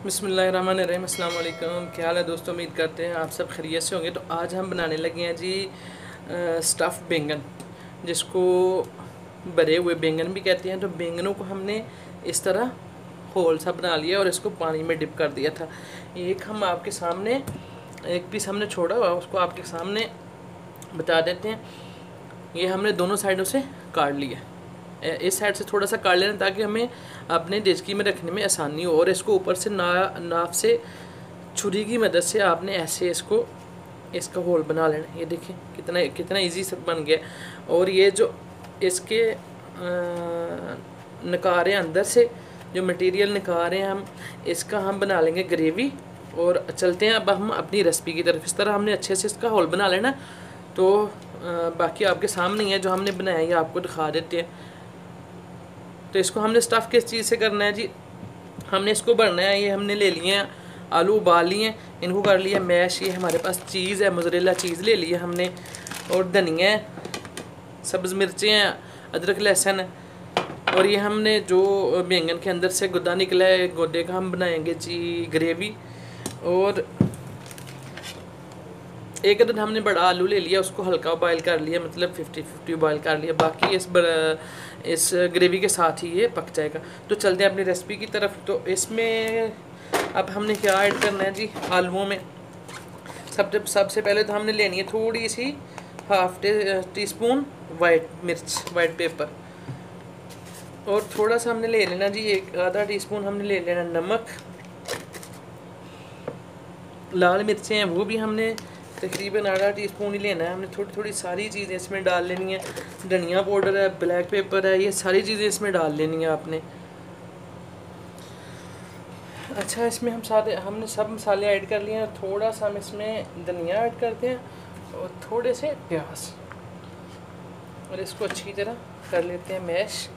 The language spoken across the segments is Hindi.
बिस्मिल्लाहिर्रहमानिर्रहीम, अस्सलाम वालेकुम। क्या हाल है दोस्तों, उम्मीद करते हैं आप सब खैरियत से होंगे। तो आज हम बनाने लगे हैं जी स्टफ़ बैंगन, जिसको भरे हुए बैंगन भी कहते हैं। तो बैंगनों को हमने इस तरह होल सा बना लिया और इसको पानी में डिप कर दिया था। एक हम आपके सामने एक पीस हमने छोड़ा हुआ, उसको आपके सामने बता देते हैं। ये हमने दोनों साइडों से काट लिया। इस साइड से थोड़ा सा काट लेना ताकि हमें अपने डेचकी में रखने में आसानी हो। और इसको ऊपर से नाफ से छुरी की मदद से आपने ऐसे इसका होल बना लेना। ये देखिए कितना कितना इजी से बन गया। और ये जो इसके नकारे अंदर से जो मटेरियल निकाल रहे हैं हम, इसका हम बना लेंगे ग्रेवी। और चलते हैं अब हम अपनी रेसिपी की तरफ। इस तरह हमने अच्छे से इसका होल बना लेना। तो बाकी आपके सामने है जो हमने बनाया, ये आपको दिखा देते हैं। तो इसको हमने स्टफ़ किस चीज़ से करना है जी, हमने इसको भरना है। ये हमने ले लिए हैं आलू, उबाल लिए हैं, इनको कर लिया मैश। ये हमारे पास चीज़ है, मोज़रेला चीज़ ले लिया हमने, और धनिया है, सब्ज़ मिर्चें हैं, अदरक लहसुन है। और ये हमने जो बैंगन के अंदर से गुद्दा निकला है, गुद्दे का हम बनाएंगे जी ग्रेवी। और एक अदद हमने बड़ा आलू ले लिया, उसको हल्का बॉयल कर लिया, मतलब 50-50 बॉयल कर लिया। बाकी इस ग्रेवी के साथ ही ये पक जाएगा। तो चलते हैं अपनी रेसिपी की तरफ। तो इसमें अब हमने क्या ऐड करना है जी, आलूओं में सबसे पहले तो हमने लेनी है थोड़ी सी हाफ टी स्पून वाइट मिर्च, वाइट पेपर। और थोड़ा सा हमने ले लेना जी, एक आधा टीस्पून हमने ले लेना नमक। लाल मिर्चें हैं वो भी हमने तकरीबन आधा टीस्पून ही लेना है। हमने थोड़ी थोड़ी सारी चीज़ें इसमें डाल लेनी है। धनिया पाउडर है, ब्लैक पेपर है, ये सारी चीज़ें इसमें डाल लेनी है आपने। अच्छा, इसमें हमने सब मसाले ऐड कर लिए हैं। थोड़ा सा हम इसमें धनिया ऐड करते हैं और थोड़े से प्याज, और इसको अच्छी तरह कर लेते हैं मैश।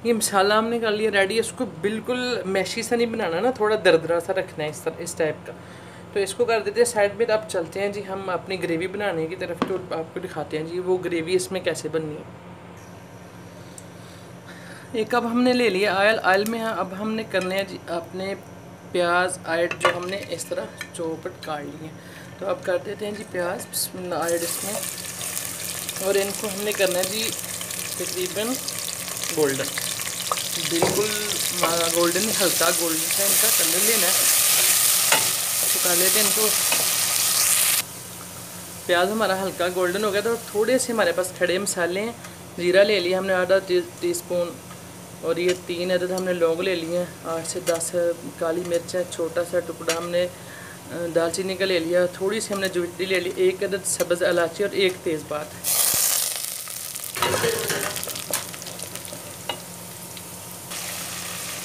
ये मसाला हमने कर लिया रेडी। इसको बिल्कुल मैशी सा नहीं बनाना ना, थोड़ा दरदरा सा रखना है इस टाइप का। तो इसको कर देते हैं साइड में। अब चलते हैं जी हम अपनी ग्रेवी बनाने की तरफ। तो आपको दिखाते हैं जी वो ग्रेवी इसमें कैसे बननी है। एक कप हमने ले लिया ऑयल में अब हमने करने हैं जी अपने प्याज ऐड, जो हमने इस तरह चौपट काट लिए। तो अब कर देते हैं जी प्याज बिस्मिल्लाह ऐड इसमें, और इनको हमने करना है जी तकरीबन गोल्डन, बिल्कुल गोल्डन, हल्का गोल्डन सा इनका कलर लेना है। तो कर लेते हैं इनको। प्याज हमारा हल्का गोल्डन हो गया। तो थोड़े से हमारे पास खड़े मसाले हैं। ज़ीरा ले लिया हमने आधा टीस्पून, और ये 3 अदद हमने लौंग ले लिए हैं, 8 से 10 काली मिर्च है, छोटा सा टुकड़ा हमने दालचीनी का ले लिया, थोड़ी सी हमने जुवित्री ले ली, 1 अदद सब्ज़ इलायची और 1 तेज़पात है।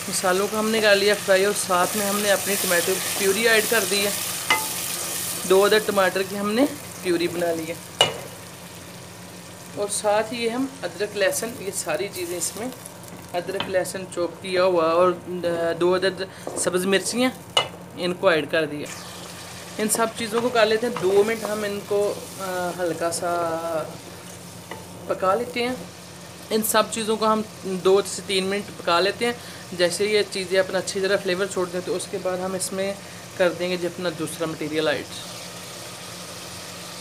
मसालों को हमने कर लिया फ्राई, और साथ में हमने अपनी टमाटो प्यूरी ऐड कर दी है। 2 अदद टमाटर की हमने प्यूरी बना ली है। और साथ ही हम अदरक लहसुन, ये सारी चीज़ें इसमें, अदरक लहसुन चॉप किया हुआ, और 2 अदद सब्ज़ मिर्चियाँ, इनको ऐड कर दिया। इन सब चीज़ों को कर लेते हैं। 2 मिनट हम इनको हल्का सा पका लेते हैं। इन सब चीज़ों को हम 2 से 3 मिनट पका लेते हैं। जैसे ये चीज़ें अपना अच्छी तरह फ्लेवर छोड़ दें, तो उसके बाद हम इसमें कर देंगे जी अपना दूसरा मटेरियल ऐड।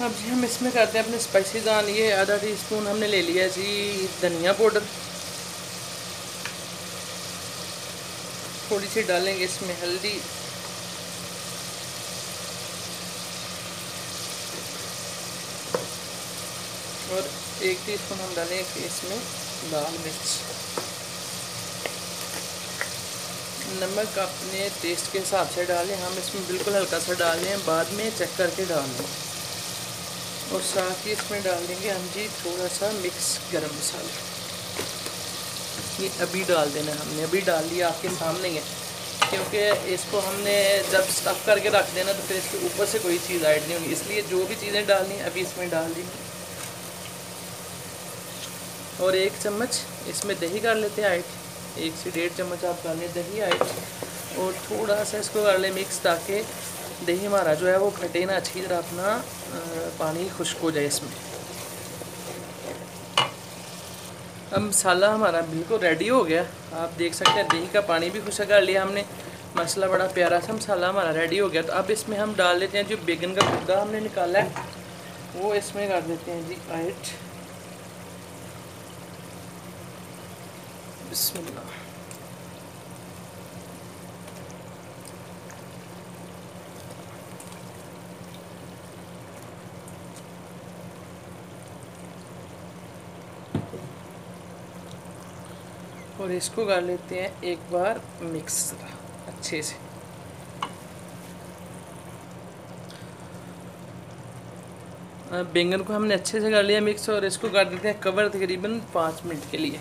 अब जी हम इसमें करते हैं अपने स्पाइसेस ऑन। ये आधा टीस्पून हमने ले लिया जी धनिया पाउडर, थोड़ी सी डालेंगे इसमें हल्दी, और 1 टीस्पून हम डालेंगे इसमें लाल मिर्च। नमक अपने टेस्ट के हिसाब से डालें, हम इसमें बिल्कुल हल्का सा डाल लें, बाद में चेक करके डाल लें। और साथ ही इसमें डाल देंगे हम जी थोड़ा सा मिक्स गरम मसाला। ये अभी डाल देना, हमने अभी डाल लिया, आपके सामने ही है, क्योंकि इसको हमने जब स्टफ़ करके रख देना तो फिर इसके ऊपर से कोई चीज़ ऐड नहीं होगी, इसलिए जो भी चीज़ें डालनी अभी इसमें डाल दी। और 1 चम्मच इसमें दही कर लेते हैं ऐड, 1 से 1.5 चम्मच आप डाल लें दही ऐड। और थोड़ा सा इसको कर लें मिक्स, ताकि दही हमारा जो है वो फटे ना, अच्छी तरह अपना पानी खुश्क हो जाए इसमें। अब मसाला हमारा बिल्कुल रेडी हो गया। आप देख सकते हैं दही का पानी भी खुशक कर लिया हमने। मसाला बड़ा प्यारा सा मसाला हमारा रेडी हो गया। तो अब इसमें हम डाल देते हैं जो बैगन का गुद्दा हमने निकाला है, वो इसमें कर देते हैं जी ऐड। बिस्मिल्लाह। और इसको कर लेते हैं एक बार मिक्स अच्छे से। बैंगन को हमने अच्छे से कर लिया मिक्स और इसको कर देते हैं कवर तकरीबन 5 मिनट के लिए।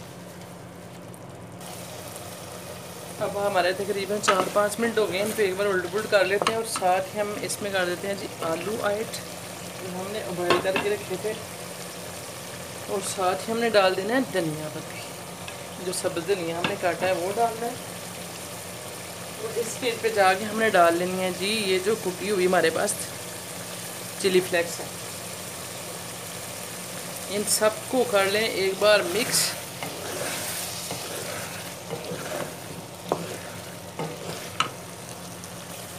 अब हमारे तकरीबन 4-5 मिनट हो गए। इनको एक बार उल्ट पुलट कर लेते हैं और साथ ही हम इसमें कर देते हैं जी आलू ऐड जो हमने उबाल करके रखे थे। और साथ ही हमने डाल देना है धनिया पत्ती, जो सब्ज़ धनिया हमने काटा है वो डालना है। और इस स्टेज पे जाके हमने डाल लेनी है जी ये जो कुटी हुई हमारे पास चिली फ्लेक्स है। इन सबको कर लें एक बार मिक्स।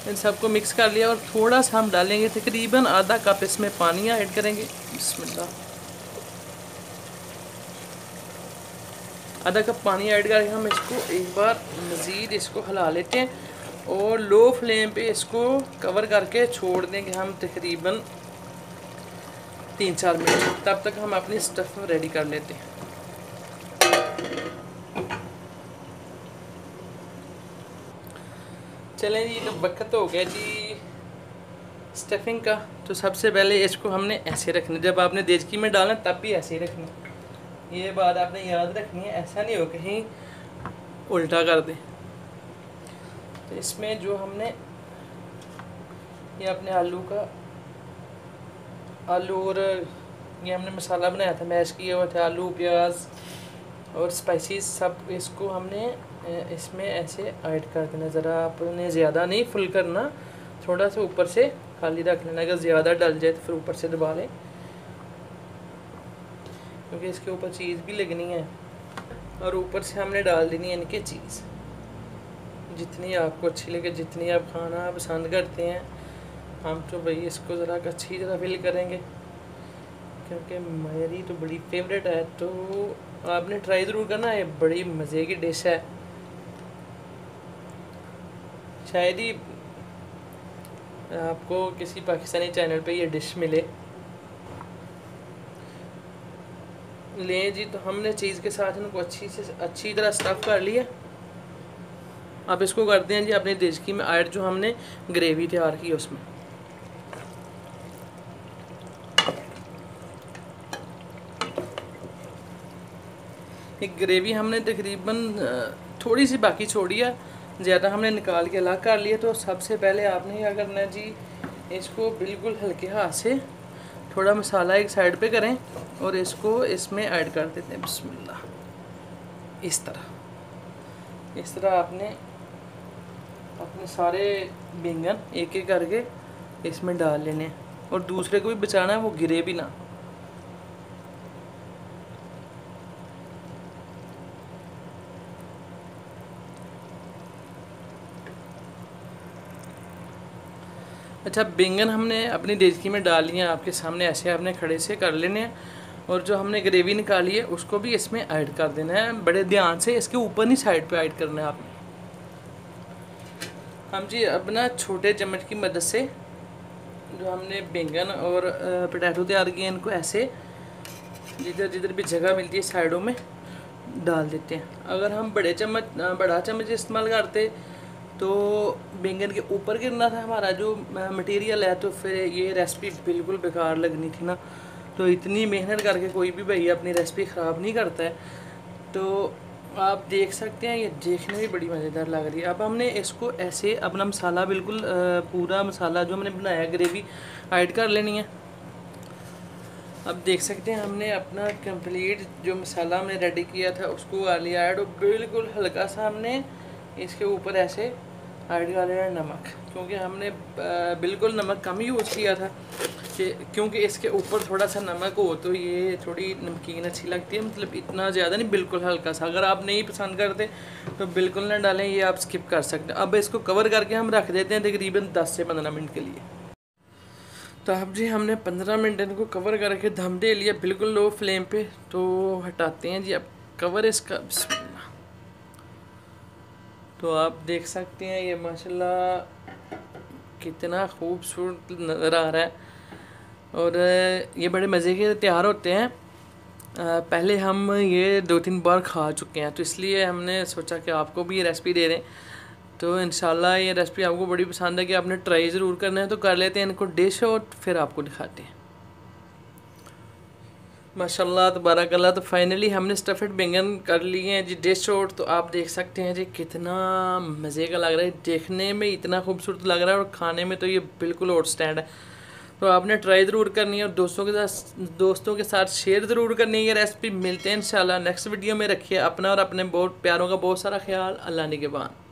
इन सबको मिक्स कर लिया और थोड़ा सा हम डालेंगे तकरीबन आधा कप इसमें पानी ऐड करेंगे। बिस्मिल्लाह। आधा कप पानी ऐड करके हम इसको एक बार मज़ीद इसको हिला लेते हैं और लो फ्लेम पे इसको कवर करके छोड़ देंगे हम तकरीबन 3-4 मिनट। तब तक हम अपनी स्टफ़ रेडी कर लेते हैं। चलें जी, तो वक्त हो गया जी स्टफिंग का। तो सबसे पहले इसको हमने ऐसे रखना, जब आपने देचकी में डालना तब भी ऐसे ही रखना। ये बात आपने याद रखनी है, ऐसा नहीं हो कहीं उल्टा कर दें। तो इसमें जो हमने ये अपने आलू और ये हमने मसाला बनाया था, मैश किया हुआ था आलू प्याज और स्पाइसेस सब, इसको हमने इसमें ऐसे ऐड कर देना। ज़रा आपने ज़्यादा नहीं फुल करना, थोड़ा सा ऊपर से खाली रख लेना। अगर ज़्यादा डल जाए तो फिर ऊपर से दबा लें, क्योंकि इसके ऊपर चीज़ भी लगनी है। और ऊपर से हमने डाल देनी है इनके चीज़, जितनी आपको अच्छी लगे, जितनी आप खाना पसंद करते हैं। हम तो भाई इसको ज़रा अच्छी तरह फिल करेंगे, क्योंकि मेरी तो बड़ी फेवरेट है। तो आपने ट्राई ज़रूर करना है, बड़ी मज़े की डिश है। शायद ही आपको किसी पाकिस्तानी चैनल पे ये डिश मिले। लें जी, तो हमने चीज़ के साथ इनको अच्छी तरह स्टफ़ कर लिया। अब इसको करते हैं जी अपनी देचकी में ऐड, जो हमने ग्रेवी तैयार की उसमें। एक ग्रेवी हमने तकरीबन थोड़ी सी बाकी छोड़ी है, ज़्यादा हमने निकाल के अलग कर लिया। तो सबसे पहले आपने क्या करना है जी, इसको बिल्कुल हल्के हाथ से थोड़ा मसाला एक साइड पे करें और इसको इसमें ऐड कर देते हैं। बिस्मिल्लाह। इस तरह आपने अपने सारे बैंगन एक एक करके इसमें डाल लेने हैं और दूसरे को भी बचाना है, वो गिरे भी ना। अच्छा, बैंगन हमने अपनी देचकी में डाल लिया, आपके सामने ऐसे आपने खड़े से कर लेने हैं। और जो हमने ग्रेवी निकाली है उसको भी इसमें ऐड कर देना है, बड़े ध्यान से इसके ऊपर नहीं साइड पे ऐड करना है आपने। हम जी अपना छोटे चम्मच की मदद से जो हमने बैंगन और पोटैटो तैयार किए इनको ऐसे जिधर जिधर भी जगह मिलती है साइडों में डाल देते हैं। अगर हम बड़ा चम्मच इस्तेमाल करते तो बैंगन के ऊपर गिरना था हमारा जो मटेरियल है, तो फिर ये रेसिपी बिल्कुल बेकार लगनी थी ना। तो इतनी मेहनत करके कोई भी भैया अपनी रेसिपी ख़राब नहीं करता है। तो आप देख सकते हैं, ये देखने में बड़ी मज़ेदार लग रही है। अब हमने इसको ऐसे अपना मसाला बिल्कुल पूरा मसाला जो हमने बनाया ग्रेवी ऐड कर लेनी है। अब देख सकते हैं हमने अपना कंप्लीट जो मसाला हमने रेडी किया था उसको कर लिया ऐड, और बिल्कुल हल्का सा हमने इसके ऊपर ऐसे ऐड कर लेना नमक, क्योंकि हमने बिल्कुल नमक कम यूज़ किया था। कि क्योंकि इसके ऊपर थोड़ा सा नमक हो तो ये थोड़ी नमकीन अच्छी लगती है, मतलब इतना ज़्यादा नहीं, बिल्कुल हल्का सा। अगर आप नहीं पसंद करते तो बिल्कुल ना डालें, ये आप स्किप कर सकते हैं। अब इसको कवर करके हम रख देते हैं तकरीबन 10 से 15 मिनट के लिए। तो अब जी हमने 15 मिनट इनको कवर करके दम दे लिया बिल्कुल लो फ्लेम पे। तो हटाते हैं जी अब कवर इसका। तो आप देख सकते हैं ये माशाल्लाह कितना खूबसूरत नज़र आ रहा है, और ये बड़े मज़े के तैयार होते हैं। पहले हम ये 2-3 बार खा चुके हैं, तो इसलिए हमने सोचा कि आपको भी ये रेसिपी दे दें। तो इंशाल्लाह ये रेसिपी आपको बड़ी पसंद है कि आपने ट्राई ज़रूर करना है। तो कर लेते हैं इनको डिश और फिर आपको दिखाते हैं। माशाल्लाह तबारकल्लाह। तो फाइनली हमने स्टफ़ड बैंगन कर लिए हैं जी डिश आउट। तो आप देख सकते हैं जी कितना मज़े का लग रहा है, देखने में इतना खूबसूरत लग रहा है और खाने में तो ये बिल्कुल आउटस्टैंड है। तो आपने ट्राई ज़रूर करनी है और दोस्तों के साथ शेयर ज़रूर करनी है ये रेसिपी। मिलते हैं इंशाल्लाह नेक्स्ट वीडियो में। रखिए अपना और अपने बहुत प्यारों का बहुत सारा ख्याल। अल्लाह निगहबान।